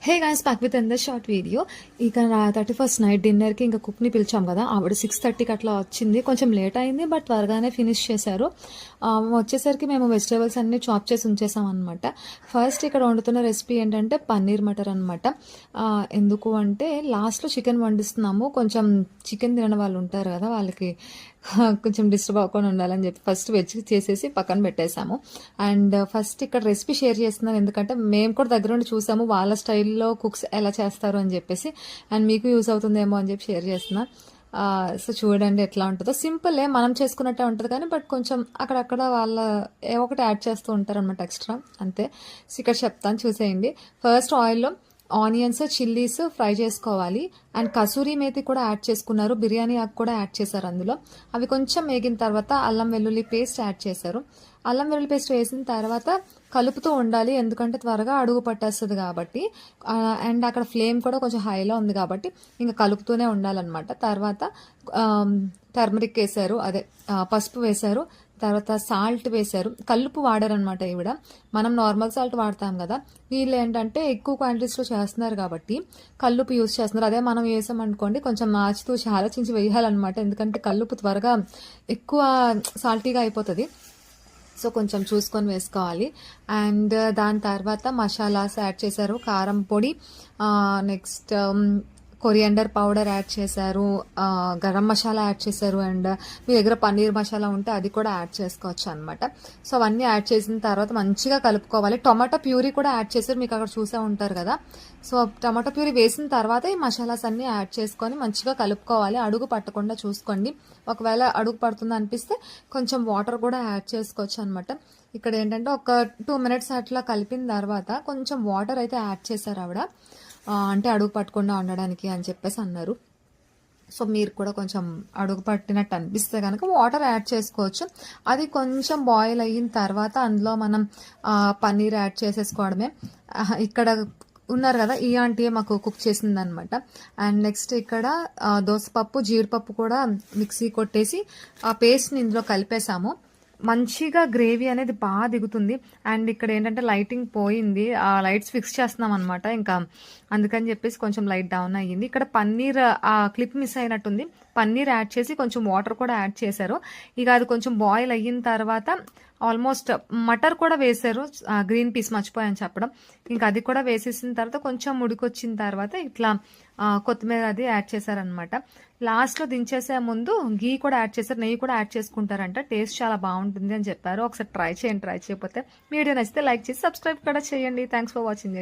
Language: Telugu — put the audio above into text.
హే గైస్, బ్యాక్ విత్ అందర్ షార్ట్ వీడియో. ఇక 31st నైట్ డిన్నర్కి ఇంకా కుక్ని పిలిచాం కదా, ఆవిడ 6:30కి అట్లా వచ్చింది. కొంచెం లేట్ అయింది, బట్ త్వరగానే ఫినిష్ చేశారు. వచ్చేసరికి మేము వెజిటేబుల్స్ అన్ని చాప్ చేసి ఉంచేసాం అనమాట. ఫస్ట్ ఇక్కడ వండుతున్న రెసిపీ ఏంటంటే పన్నీర్ మటర్ అనమాట. ఎందుకు అంటే లాస్ట్లో చికెన్ వండిస్తున్నాము. కొంచెం చికెన్ తినని వాళ్ళు ఉంటారు కదా, వాళ్ళకి కొంచెం డిస్టర్బ్ అవ్వకుండా ఉండాలని చెప్పి ఫస్ట్ వెజ్ చేసేసి పక్కన పెట్టేశాము. అండ్ ఫస్ట్ ఇక్కడ రెసిపీ షేర్ చేస్తున్నాను, ఎందుకంటే మేము కూడా దగ్గర నుండి చూసాము వాళ్ళ స్టైల్లో కుక్స్ ఎలా చేస్తారు అని చెప్పేసి. అండ్ మీకు యూజ్ అవుతుందేమో అని చెప్పి షేర్ చేస్తున్నా. సో చూడండి ఎట్లా ఉంటుందో. సింపులే, మనం చేసుకున్నట్టే ఉంటుంది కానీ బట్ కొంచెం అక్కడక్కడ వాళ్ళ ఏ ఒకటి యాడ్ చేస్తూ ఉంటారు అనమాట ఎక్స్ట్రా, అంతే. సో ఇక్కడ చెప్తాను, చూసేయండి. ఫస్ట్ ఆయిల్లో ఆనియన్స్, చిల్లీస్ ఫ్రై చేసుకోవాలి. అండ్ కసూరి మేతి కూడా యాడ్ చేసుకున్నారు, బిర్యానీ ఆకు కూడా యాడ్ చేశారు అందులో. అవి కొంచెం వేగిన తర్వాత అల్లం వెల్లుల్లి పేస్ట్ యాడ్ చేశారు. అల్లం వెల్లుల్లి పేస్ట్ వేసిన తర్వాత కలుపుతూ ఉండాలి, ఎందుకంటే త్వరగా అడుగు పట్టేస్తుంది కాబట్టి. అండ్ అక్కడ ఫ్లేమ్ కూడా కొంచెం హైలో ఉంది కాబట్టి ఇంకా కలుపుతూనే ఉండాలన్నమాట. తర్వాత టర్మరిక్ వేశారు, అదే పసుపు వేశారు. తర్వాత సాల్ట్ వేశారు. కల్లుపు వాడారనమాట ఈవిడ. మనం నార్మల్ సాల్ట్ వాడతాం కదా, వీళ్ళు ఏంటంటే ఎక్కువ క్వాంటిటీస్లో చేస్తున్నారు కాబట్టి కల్లుపు యూజ్ చేస్తున్నారు. అదే మనం వేసామనుకోండి కొంచెం ఆచితూ ఆలోచించి వేయాలన్నమాట, ఎందుకంటే కల్లుపు త్వరగా ఎక్కువ సాల్టీగా అయిపోతుంది. సో కొంచెం చూసుకొని వేసుకోవాలి. అండ్ దాని తర్వాత మసాలాస్ యాడ్ చేశారు, కారం పొడి, నెక్స్ట్ కొరియాండర్ పౌడర్ యాడ్ చేశారు, గరం మసాలా యాడ్ చేశారు. అండ్ మీ దగ్గర పన్నీర్ మసాలా ఉంటే అది కూడా యాడ్ చేసుకోవచ్చు అనమాట. సో అవన్నీ యాడ్ చేసిన తర్వాత మంచిగా కలుపుకోవాలి. టొమాటో ప్యూరీ కూడా యాడ్ చేశారు, మీకు అక్కడ చూసే ఉంటారు కదా. సో టమాటో ప్యూరీ వేసిన తర్వాత ఈ మసాలాస్ అన్నీ యాడ్ చేసుకొని మంచిగా కలుపుకోవాలి. అడుగు పట్టకుండా చూసుకోండి. ఒకవేళ అడుగు పడుతుంది అనిపిస్తే కొంచెం వాటర్ కూడా యాడ్ చేసుకోవచ్చు అనమాట. ఇక్కడ ఏంటంటే ఒక 2 minutes అట్లా కలిపిన తర్వాత కొంచెం వాటర్ అయితే యాడ్ చేశారు ఆవిడ, అంటే అడుగు పట్టకుండా ఉండడానికి అని చెప్పేసి అన్నారు. సో మీరు కూడా కొంచెం అడుగు పట్టినట్టు అనిపిస్తే కనుక వాటర్ యాడ్ చేసుకోవచ్చు. అది కొంచెం బాయిల్ అయిన తర్వాత అందులో మనం పన్నీర్ యాడ్ చేసేసుకోవడమే. ఇక్కడ ఉన్నారు కదా, ఈ ఆంటీయే మాకు కుక్ చేసింది అనమాట. అండ్ నెక్స్ట్ ఇక్కడ దోసపప్పు, జీడిపప్పు కూడా మిక్సీ కొట్టేసి ఆ పేస్ట్ని ఇందులో కలిపేసాము. మంచిగా గ్రేవీ అనేది బాగా దిగుతుంది. అండ్ ఇక్కడ ఏంటంటే లైటింగ్ పోయింది, ఆ లైట్స్ ఫిక్స్ చేస్తున్నాం అనమాట, ఇంకా అందుకని చెప్పేసి కొంచెం లైట్ డౌన్ అయ్యింది. ఇక్కడ పన్నీర్ ఆ క్లిప్ మిస్ అయినట్టుంది, పన్నీర్ యాడ్ చేసి కొంచెం వాటర్ కూడా యాడ్ చేశారు. ఇక అది కొంచెం బాయిల్ అయిన తర్వాత ఆల్మోస్ట్ మటర్ కూడా వేశారు, గ్రీన్ పీస్ మర్చిపోయాను చెప్పడం. ఇంకా అది కూడా వేసేసిన తర్వాత కొంచెం ఉడికొచ్చిన తర్వాత ఇట్లా కొత్తిమీర అది యాడ్ చేశారనమాట. లాస్ట్లో దించేసే ముందు గీ కూడా యాడ్ చేశారు, నెయ్యి కూడా యాడ్ చేసుకుంటారంట. టేస్ట్ చాలా బాగుంటుంది అని చెప్పారు. ఒకసారి ట్రై చేయండి, ట్రై చేయకపోతే. వీడియో నచ్చితే లైక్ చేసి సబ్స్క్రైబ్ కూడా చేయండి. Thanks for watching.